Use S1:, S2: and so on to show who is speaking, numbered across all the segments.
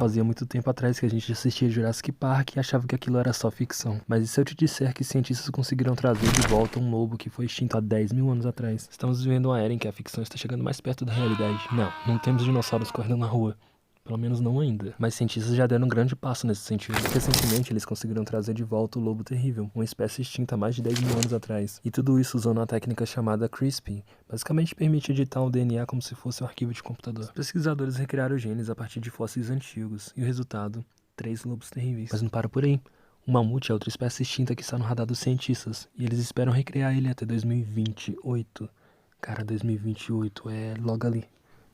S1: fazia muito tempo atrás que a gente assistia Jurassic Park e achava que aquilo era só ficção. Mas e se eu te disser que cientistas conseguiram trazer de volta um lobo que foi extinto há 10 mil anos atrás? Estamos vivendo uma era em que a ficção está chegando mais perto da realidade. Não temos dinossauros correndo na rua. Pelo menos não ainda. Mas cientistas já deram um grande passo nesse sentido. Recentemente, eles conseguiram trazer de volta o lobo terrível, uma espécie extinta há mais de 10 mil anos atrás. E tudo isso usando uma técnica chamada CRISPR. Basicamente permite editar o DNA como se fosse um arquivo de computador. Os pesquisadores recriaram genes a partir de fósseis antigos. E o resultado? 3 lobos terríveis. Mas não para por aí. O mamute é outra espécie extinta que está no radar dos cientistas. E eles esperam recriar ele até 2028. Cara, 2028 é logo ali.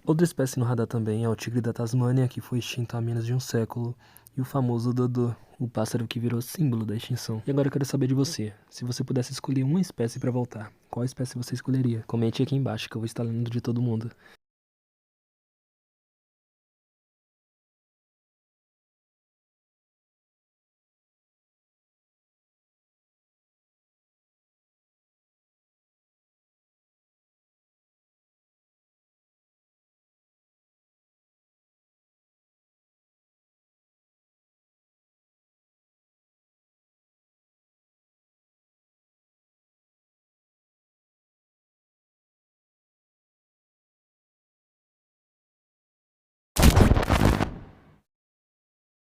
S1: Outra espécie no radar também é o tigre da Tasmânia, que foi extinto há menos de um século, e o famoso Dodô, o pássaro que virou símbolo da extinção. E agora eu quero saber de você. Se você pudesse escolher uma espécie para voltar, qual espécie você escolheria? Comente aqui embaixo que eu vou estar lendo de todo mundo.